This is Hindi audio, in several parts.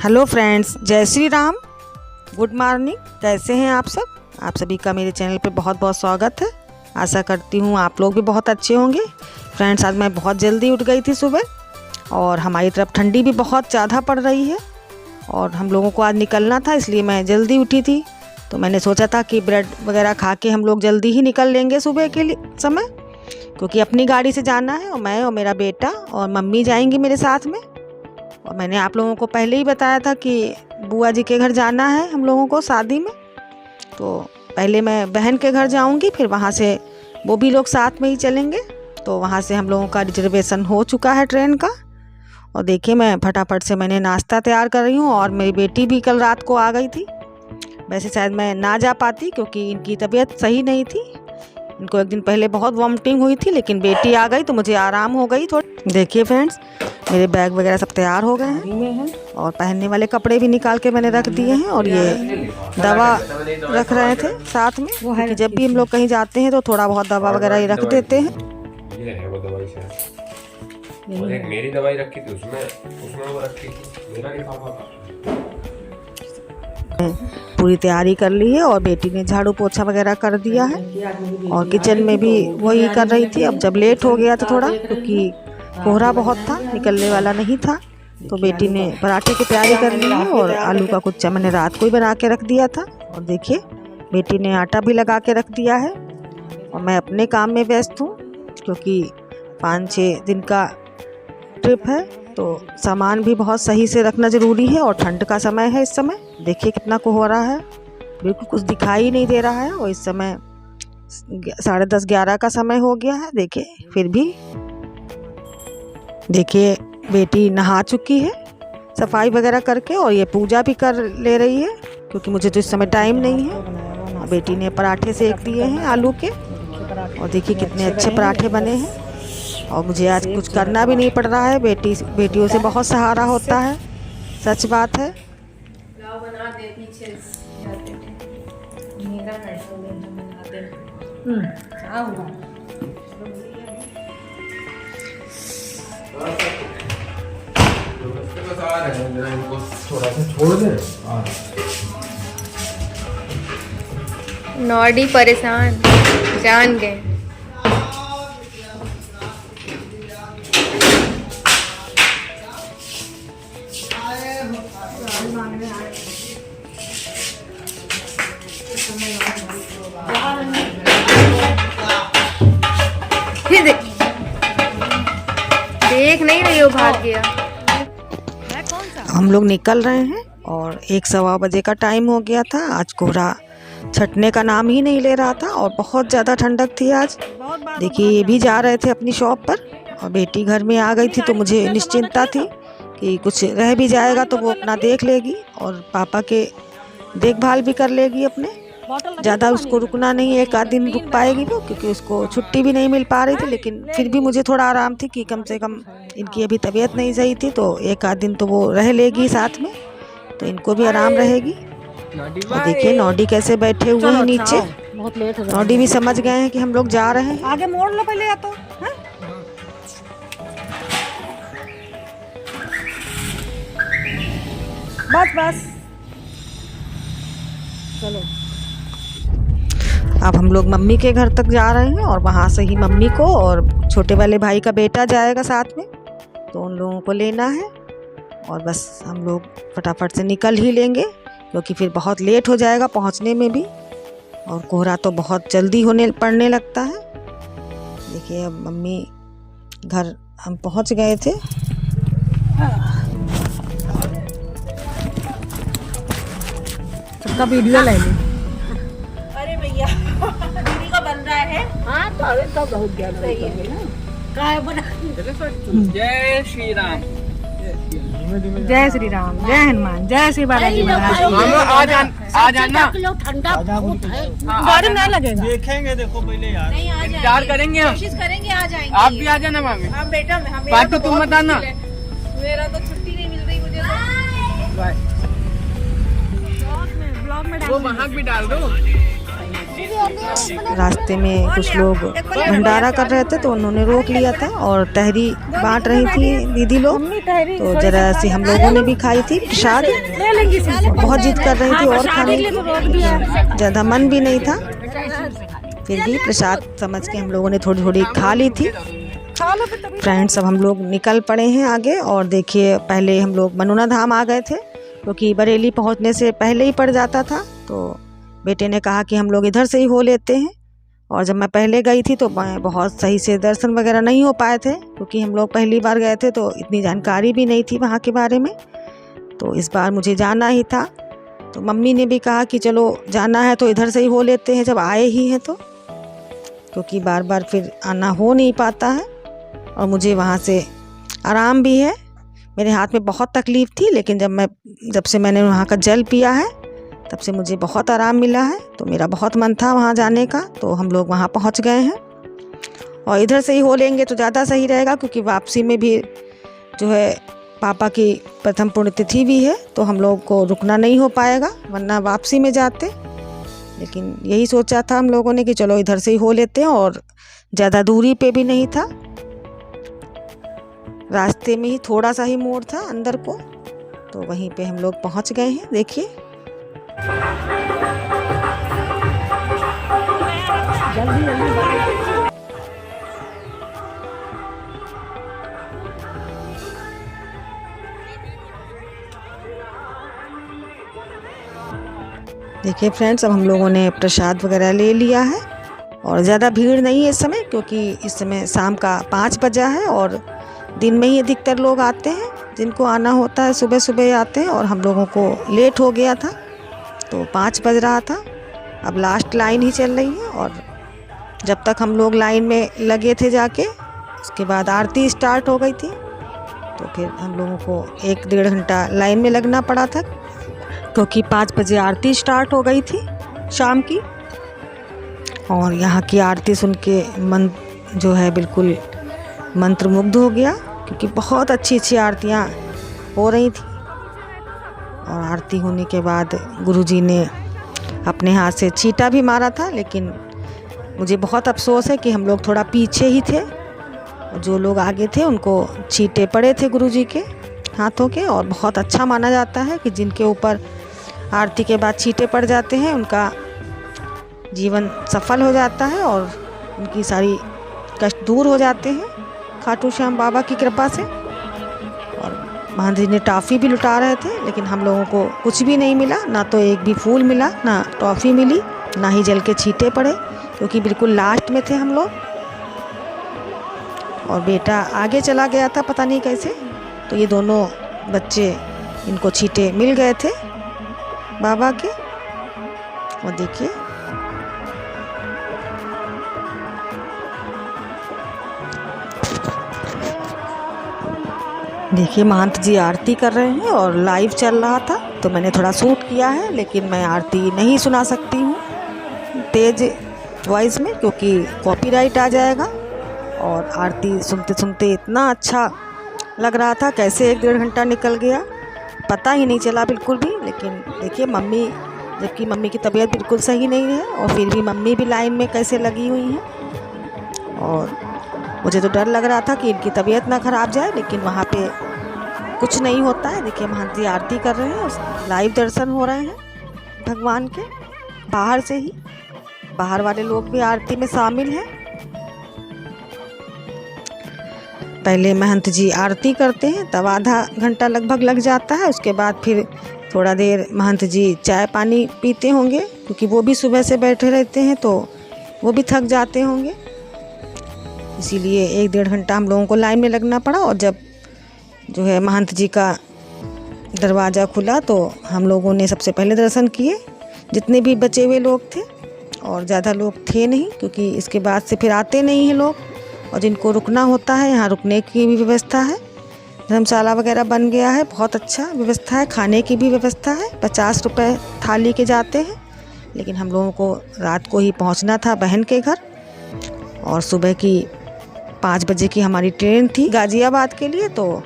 हेलो फ्रेंड्स, जय श्री राम। Good morning. कैसे हैं आप सब? आप सभी का मेरे चैनल पे बहुत बहुत स्वागत है। आशा करती हूँ आप लोग भी बहुत अच्छे होंगे। फ्रेंड्स, आज मैं बहुत जल्दी उठ गई थी सुबह और हमारी तरफ ठंडी भी बहुत ज़्यादा पड़ रही है और हम लोगों को आज निकलना था, इसलिए मैं जल्दी उठी थी। तो मैंने सोचा था कि ब्रेड वगैरह खा के हम लोग जल्दी ही निकल लेंगे सुबह के समय, क्योंकि अपनी गाड़ी से जाना है और मैं और मेरा बेटा और मम्मी जाएंगी मेरे साथ में। और मैंने आप लोगों को पहले ही बताया था कि बुआ जी के घर जाना है हम लोगों को शादी में। तो पहले मैं बहन के घर जाऊंगी, फिर वहाँ से वो भी लोग साथ में ही चलेंगे। तो वहाँ से हम लोगों का रिजर्वेशन हो चुका है ट्रेन का। और देखिए, मैं फटाफट से मैंने नाश्ता तैयार कर रही हूँ और मेरी बेटी भी कल रात को आ गई थी। वैसे शायद मैं ना जा पाती क्योंकि इनकी तबीयत सही नहीं थी। इनको एक दिन पहले बहुत वॉमिटिंग हुई थी, लेकिन बेटी आ गई तो मुझे आराम हो गई थोड़ी। देखिए फ्रेंड्स, मेरे बैग वगैरह सब तैयार हो गए हैं और पहनने वाले कपड़े भी निकाल के मैंने रख दिए हैं। और ये दवा रख रहे थे साथ में, क्योंकि जब भी हम लोग कहीं जाते हैं तो थोड़ा बहुत दवा वगैरह ही रख देते हैं। ये है वो दवाई शायद, और एक मेरी दवाई रखी थी उसमें वो रखी थी, मेरा लिफाफा। पूरी तैयारी कर ली है और बेटी ने झाड़ू पोछा वगैरह कर दिया है और किचन में भी वही कर रही थी। अब जब लेट हो गया था थोड़ा, क्योंकि कोहरा बहुत था, निकलने वाला नहीं था, तो बेटी ने पराठे की तैयारी कर ली है। और आलू का कुच्चा मैंने रात को ही बना के रख दिया था। और देखिए, बेटी ने आटा भी लगा के रख दिया है और मैं अपने काम में व्यस्त हूँ, क्योंकि 5-6 दिन का ट्रिप है तो सामान भी बहुत सही से रखना ज़रूरी है। और ठंड का समय है इस समय। देखिए कितना कोहरा है, बिल्कुल कुछ दिखाई नहीं दे रहा है। और इस समय 10:30-11 का समय हो गया है। देखिए, फिर भी देखिए बेटी नहा चुकी है सफाई वगैरह करके, और ये पूजा भी कर ले रही है, क्योंकि मुझे तो इस समय टाइम नहीं है। बेटी ने पराठे सेक दिए हैं आलू के, और देखिए कितने अच्छे पराठे बने हैं। और मुझे आज कुछ करना भी नहीं पड़ रहा है। बेटियों से बहुत सहारा होता है, सच बात है। थोड़ा सा छोड़ दे। नॉडी परेशान जान गए। देख नहीं रही हो, भाग गया। हम लोग निकल रहे हैं और 1-1:15 बजे का टाइम हो गया था। आज कोहरा छटने का नाम ही नहीं ले रहा था और बहुत ज़्यादा ठंडक थी आज। देखिए, ये भी जा रहे थे अपनी शॉप पर और बेटी घर में आ गई थी, तो मुझे निश्चिंता थी कि कुछ रह भी जाएगा तो वो अपना देख लेगी और पापा के देखभाल भी कर लेगी अपने। ज़्यादा उसको रुकना नहीं, 1 आध दिन रुक पाएगी वो, क्योंकि उसको छुट्टी भी नहीं मिल पा रही थी। लेकिन फिर भी मुझे थोड़ा आराम थी कि कम से कम इनकी अभी तबीयत नहीं सही थी, तो 1 आध दिन तो वो रह लेगी साथ में, तो इनको भी आराम रहेगी। और देखिए नॉडी कैसे बैठे हुए हैं नीचे। बहुत लेट हो नॉडी भी समझ गए हैं कि हम लोग जा रहे हैं। आगे मोड़ लो पहले, या तो हाँ? बस चलो। अब हम लोग मम्मी के घर तक जा रहे हैं और वहाँ से ही मम्मी को और छोटे वाले भाई का बेटा जाएगा साथ में, तो उन लोगों को लेना है। और बस हम लोग फटाफट से निकल ही लेंगे, क्योंकि फिर बहुत लेट हो जाएगा पहुँचने में भी, और कोहरा तो बहुत जल्दी पड़ने लगता है। देखिए, अब मम्मी घर हम पहुँच गए थे। सबका वीडियो ले ली। अरे भैया, दीदी का बन रहा है। हाँ तो अभी तो बहुत ज्ञान सही है। काय बना। जय श्री राम। जय श्री राम, जय हनुमान, जय श्री बालाजी महाराज। आ जाना, ठंडा बहुत है। गाड़ी ना लगेगा। देखेंगे, देखो पहले यार, नहीं आ जाएंगे, इंतजार करेंगे हम, कोशिश करेंगे आ जाएंगे। आप भी आ जाना मामी। हाँ बेटा, मैं बात तो तुम बताना। मेरा तो छुट्टी नहीं मिल रही मुझे तो। ब्लॉग में वो महक भी डाल दो। दीदी रास्ते में कुछ लोग भंडारा कर रहे थे तो उन्होंने रोक लिया था और तहरी बांट रही थी दीदी लोग। तो जरा सी हम लोगों ने भी खाई थी प्रसाद। बहुत जिद कर रही थी और खाने की, ज़्यादा मन भी नहीं था, फिर भी प्रसाद समझ के हम लोगों ने थोड़ी थोड़ी खा ली थी। फ्रेंड्स, अब हम लोग निकल पड़े हैं आगे। और देखिए, पहले हम लोग मनोना धाम आ गए थे क्योंकि बरेली पहुंचने से पहले ही पड़ जाता था। तो बेटे ने कहा कि हम लोग इधर से ही हो लेते हैं। और जब मैं पहले गई थी तो मैं बहुत सही से दर्शन वगैरह नहीं हो पाए थे क्योंकि हम लोग पहली बार गए थे तो इतनी जानकारी भी नहीं थी वहाँ के बारे में। तो इस बार मुझे जाना ही था, तो मम्मी ने भी कहा कि चलो जाना है तो इधर से ही हो लेते हैं जब आए ही हैं तो, क्योंकि बार बार फिर आना हो नहीं पाता है। और मुझे वहाँ से आराम भी है। मेरे हाथ में बहुत तकलीफ़ थी, लेकिन जब से मैंने वहाँ का जल पिया है तब से मुझे बहुत आराम मिला है। तो मेरा बहुत मन था वहाँ जाने का, तो हम लोग वहाँ पहुँच गए हैं। और इधर से ही हो लेंगे तो ज़्यादा सही रहेगा क्योंकि वापसी में भी जो है पापा की प्रथम पुण्यतिथि भी है, तो हम लोग को रुकना नहीं हो पाएगा, वरना वापसी में जाते। लेकिन यही सोचा था हम लोगों ने कि चलो इधर से ही हो लेते हैं, और ज़्यादा दूरी पे भी नहीं था, रास्ते में ही थोड़ा सा ही मोड़ था अंदर को, तो वहीं पे हम लोग पहुंच गए हैं। देखिए, देखिए फ्रेंड्स, अब हम लोगों ने प्रसाद वगैरह ले लिया है और ज़्यादा भीड़ नहीं है इस समय, क्योंकि इस समय शाम का 5 बजा है और दिन में ही अधिकतर लोग आते हैं, जिनको आना होता है सुबह सुबह आते हैं। और हम लोगों को लेट हो गया था तो 5 बज रहा था। अब लास्ट लाइन ही चल रही है और जब तक हम लोग लाइन में लगे थे जाके, उसके बाद आरती स्टार्ट हो गई थी, तो फिर हम लोगों को 1-1.5 घंटा लाइन में लगना पड़ा था क्योंकि 5 बजे आरती स्टार्ट हो गई थी शाम की। और यहाँ की आरती सुन के मन जो है बिल्कुल मंत्रमुग्ध हो गया, क्योंकि बहुत अच्छी अच्छी आरतियाँ हो रही थी। और आरती होने के बाद गुरुजी ने अपने हाथ से छींटा भी मारा था, लेकिन मुझे बहुत अफसोस है कि हम लोग थोड़ा पीछे ही थे और जो लोग आगे थे उनको छींटे पड़े थे गुरुजी के हाथों के। और बहुत अच्छा माना जाता है कि जिनके ऊपर आरती के बाद छींटे पड़ जाते हैं उनका जीवन सफल हो जाता है और उनकी सारी कष्ट दूर हो जाते हैं खाटू श्याम बाबा की कृपा से। और महाराज जी ने टॉफ़ी भी लुटा रहे थे, लेकिन हम लोगों को कुछ भी नहीं मिला, ना तो एक भी फूल मिला, ना टॉफ़ी मिली, ना ही जल के छींटे पड़े, क्योंकि बिल्कुल लास्ट में थे हम लोग। और बेटा आगे चला गया था पता नहीं कैसे, तो ये दोनों बच्चे, इनको छींटे मिल गए थे बाबा के। और देखिए महंत जी आरती कर रहे हैं और लाइव चल रहा था, तो मैंने थोड़ा शूट किया है, लेकिन मैं आरती नहीं सुना सकती हूँ तेज़ वॉइस में, क्योंकि कॉपीराइट आ जाएगा। और आरती सुनते सुनते इतना अच्छा लग रहा था, कैसे 1-1.5 घंटा निकल गया पता ही नहीं चला बिल्कुल भी। लेकिन देखिए मम्मी, जबकि मम्मी की तबीयत बिल्कुल सही नहीं है और फिर भी मम्मी भी लाइन में कैसे लगी हुई हैं। और मुझे तो डर लग रहा था कि इनकी तबीयत ना ख़राब जाए, लेकिन वहाँ पे कुछ नहीं होता है। देखिए महंत जी आरती कर रहे हैं, लाइव दर्शन हो रहे हैं भगवान के बाहर से ही, बाहर वाले लोग भी आरती में शामिल हैं। पहले महंत जी आरती करते हैं, तब आधा घंटा लगभग लग जाता है। उसके बाद फिर थोड़ा देर महंत जी चाय पानी पीते होंगे, क्योंकि वो भी सुबह से बैठे रहते हैं तो वो भी थक जाते होंगे, इसीलिए 1-1.5 घंटा हम लोगों को लाइन में लगना पड़ा। और जब जो है महंत जी का दरवाज़ा खुला तो हम लोगों ने सबसे पहले दर्शन किए, जितने भी बचे हुए लोग थे, और ज़्यादा लोग थे नहीं, क्योंकि इसके बाद से फिर आते नहीं हैं लोग। और जिनको रुकना होता है, यहाँ रुकने की भी व्यवस्था है, धर्मशाला वगैरह बन गया है, बहुत अच्छा व्यवस्था है, खाने की भी व्यवस्था है। 50 रुपये थाली के जाते हैं, लेकिन हम लोगों को रात को ही पहुँचना था बहन के घर, और सुबह की 5 बजे की हमारी ट्रेन थी गाज़ियाबाद के लिए, तो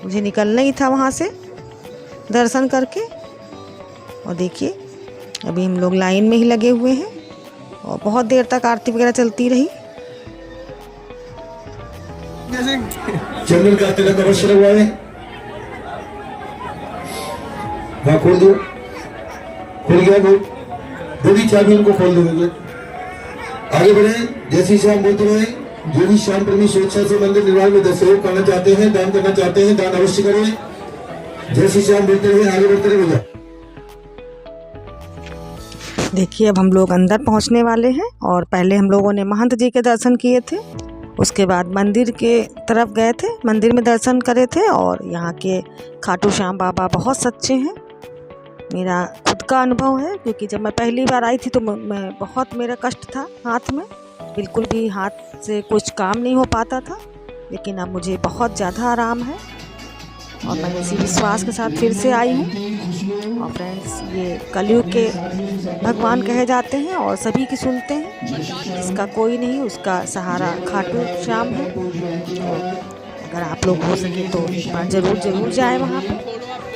मुझे निकलना ही था वहाँ से दर्शन करके। और देखिए अभी हम लोग लाइन में ही लगे हुए हैं और बहुत देर तक आरती वगैरह चलती रही। चंदन का तिलक अवश्य लगवाए। हाँ खोल दो, खुल गया वो, बड़ी चाबी उनको खोल दोगे। आगे बढ़े, जैसी श्याम बोलते रहे, जो भी श्याम प्रेमी स्वेच्छा से मंदिर निर्माण में सहयोग करना चाहते हैं, दान करना चाहते हैं, दान अवश्य करें। जैसी श्याम बोलते रहे, आगे बढ़ते रहे भैया। देखिए अब हम लोग अंदर पहुंचने वाले हैं और पहले हम लोगों ने महंत जी के दर्शन किए थे, उसके बाद मंदिर के तरफ गए थे, मंदिर में दर्शन करे थे। और यहाँ के खाटू श्याम बाबा बहुत सच्चे हैं, मेरा खुद का अनुभव है, क्योंकि जब मैं पहली बार आई थी तो मेरा कष्ट था, हाथ में बिल्कुल भी हाथ से कुछ काम नहीं हो पाता था, लेकिन अब मुझे बहुत ज़्यादा आराम है और मैं इसी विश्वास के साथ फिर से आई हूँ। और फ्रेंड्स, ये कलयुग के भगवान कहे जाते हैं और सभी की सुनते हैं, इसका कोई नहीं, उसका सहारा खाटू श्याम है। अगर आप लोग हो सके तो एक बार ज़रूर जाए वहाँ पर,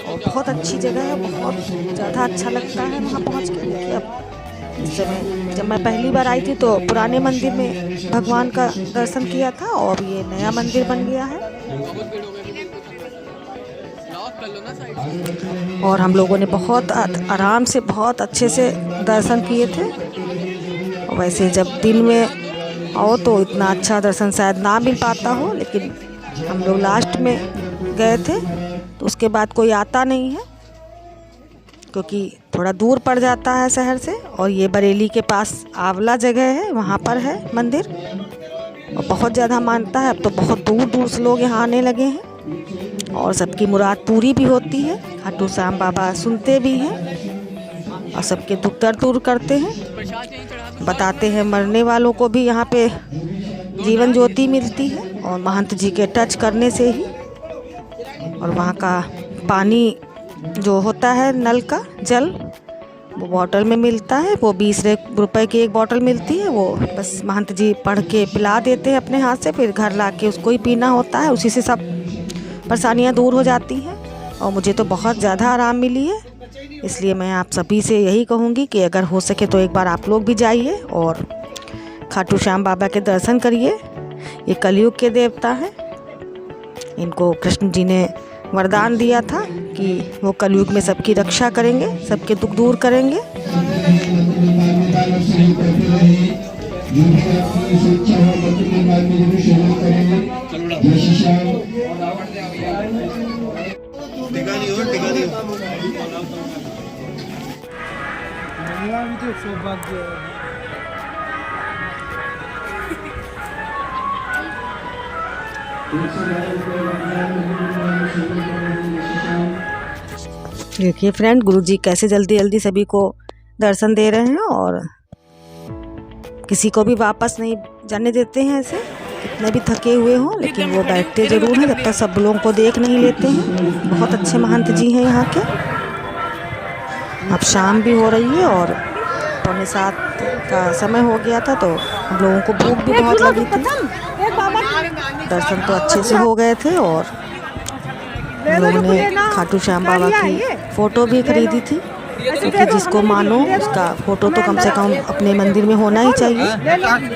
और बहुत अच्छी जगह है, बहुत ज़्यादा अच्छा लगता है वहाँ पहुँच के। देखिए अब इस समय जब मैं पहली बार आई थी तो पुराने मंदिर में भगवान का दर्शन किया था और ये नया मंदिर बन गया है। और हम लोगों ने बहुत आराम से बहुत अच्छे से दर्शन किए थे। और वैसे जब दिन में आओ तो इतना अच्छा दर्शन शायद ना मिल पाता हो, लेकिन हम लोग लास्ट में गए थे तो उसके बाद कोई आता नहीं है, क्योंकि थोड़ा दूर पड़ जाता है शहर से। और ये बरेली के पास आंवला जगह है, वहाँ पर है मंदिर और बहुत ज़्यादा मानता है। अब तो बहुत दूर से लोग यहाँ आने लगे हैं और सबकी मुराद पूरी भी होती है। खाटू श्याम बाबा सुनते भी हैं और सबके दुख दर्द दूर करते हैं। बताते हैं मरने वालों को भी यहाँ पे जीवन ज्योति मिलती है, और महंत जी के टच करने से ही। और वहाँ का पानी जो होता है, नल का जल, वो बॉटल में मिलता है, वो 20 रुपए की एक बॉटल मिलती है। वो बस महंत जी पढ़ के पिला देते हैं अपने हाथ से, फिर घर ला के उसको ही पीना होता है, उसी से सब परेशानियाँ दूर हो जाती हैं। और मुझे तो बहुत ज़्यादा आराम मिली है, इसलिए मैं आप सभी से यही कहूँगी कि अगर हो सके तो एक बार आप लोग भी जाइए और खाटू श्याम बाबा के दर्शन करिए। ये कलयुग के देवता हैं, इनको कृष्ण जी ने वरदान दिया था कि वो कलयुग में सबकी रक्षा करेंगे, सबके दुख दूर करेंगे। देखिए फ्रेंड, गुरुजी कैसे जल्दी सभी को दर्शन दे रहे हैं और किसी को भी वापस नहीं जाने देते हैं ऐसे, कितने भी थके हुए हों, लेकिन वो बैठते ज़रूर हैं जब तक सब लोगों को देख नहीं लेते हैं। बहुत अच्छे महंत जी हैं यहाँ के। अब शाम भी हो रही है और 6:45 का समय हो गया था, तो हम लोगों को भूख भी बहुत लगी थी। दर्शन तो अच्छे से हो गए थे और हम लोगों ने खाटू श्याम बाबा की फ़ोटो भी खरीदी थी, क्योंकि जिसको मानो उसका फ़ोटो तो कम से कम अपने मंदिर में होना ही चाहिए।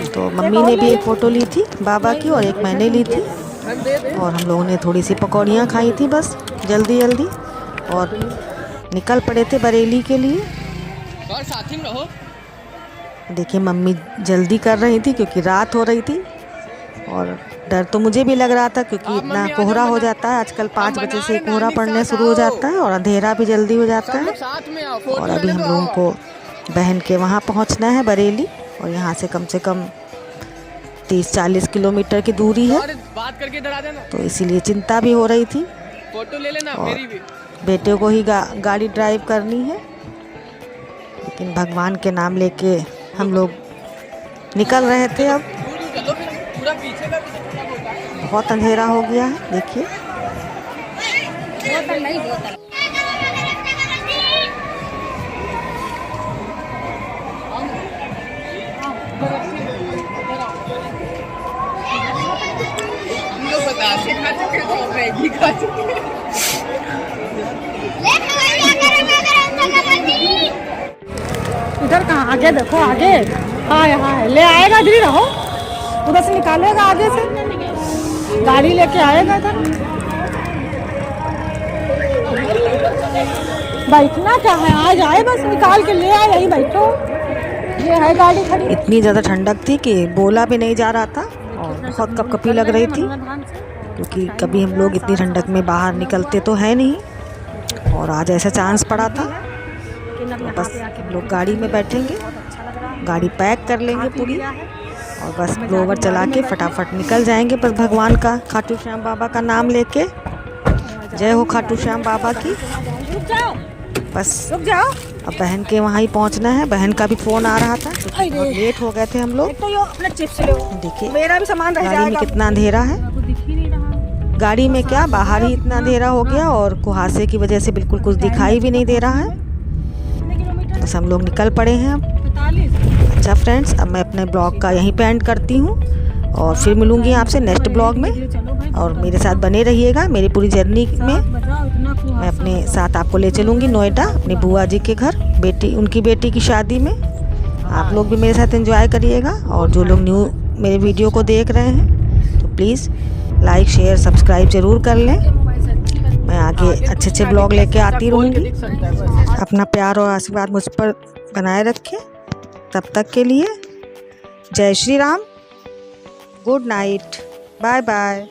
तो मम्मी ने भी एक फ़ोटो ली थी बाबा की और एक मैंने ली थी, और हम लोगों ने थोड़ी सी पकौड़ियाँ खाई थी बस जल्दी और निकल पड़े थे बरेली के लिए। देखिए मम्मी जल्दी कर रही थी क्योंकि रात हो रही थी, और डर तो मुझे भी लग रहा था क्योंकि इतना कोहरा हो जाता है आजकल। 5 बजे से कोहरा पड़ने शुरू हो जाता है और अंधेरा भी जल्दी हो जाता है। और अभी हम लोगों को बहन के वहाँ पहुँचना है बरेली, और यहाँ से कम 30-40 किलोमीटर की दूरी है, तो इसीलिए चिंता भी हो रही थी। और बेटे को ही गाड़ी ड्राइव करनी है, लेकिन भगवान के नाम लेके हम लोग निकल रहे थे। अब बहुत अंधेरा हो गया है, देखिए। इधर कहाँ आगे देखो आगे। हाँ हाँ ले आएगा, इधर ही रहो, उधर से निकालेगा आगे से, गाड़ी लेके आएगा इधर। बैठना क्या है, आज आए बस निकाल के ले आए, यही बैठो, ये है गाड़ी खड़ी। इतनी ज़्यादा ठंडक थी कि बोला भी नहीं जा रहा था और बहुत कपकपी लग रही थी, क्योंकि कभी हम लोग इतनी ठंडक में बाहर निकलते तो है नहीं, और आज ऐसा चांस पड़ा था। तो बस लोग गाड़ी में बैठेंगे, गाड़ी पैक कर लेंगे पूरी, और बस ब्लोवर चला के फटाफट निकल जाएंगे, बस भगवान का, खाटू श्याम बाबा का नाम लेके। जय हो खाटू श्याम बाबा की। बस रुक जाओ, अब बहन के वहाँ ही पहुँचना है। बहन का भी फ़ोन आ रहा था, बहुत लेट हो गए थे हम लोग। तो यो अपना चिप्स लो, देखिए मेरा भी सामान रह गाड़ी में जाएगा। कितना अंधेरा है, गाड़ी में क्या बाहर ही इतना अंधेरा हो गया, और कुहासे की वजह से बिल्कुल कुछ दिखाई भी नहीं दे रहा है। बस हम लोग निकल पड़े हैं अब। अच्छा फ्रेंड्स, अब मैं अपने ब्लॉग का यहीं पे एंड करती हूँ, और फिर मिलूँगी आपसे नेक्स्ट ब्लॉग में, और मेरे साथ बने रहिएगा मेरी पूरी जर्नी में। मैं अपने साथ आपको ले चलूँगी नोएडा, अपनी बुआ जी के घर, उनकी बेटी की शादी में। आप लोग भी मेरे साथ एंजॉय करिएगा, और जो लोग न्यू मेरे वीडियो को देख रहे हैं तो प्लीज़ लाइक शेयर सब्सक्राइब ज़रूर कर लें। मैं आगे अच्छे अच्छे ब्लॉग लेके आती रहूँगी। अपना प्यार और आशीर्वाद मुझ पर बनाए रखें। तब तक के लिए जय Shri Ram, good night, bye bye.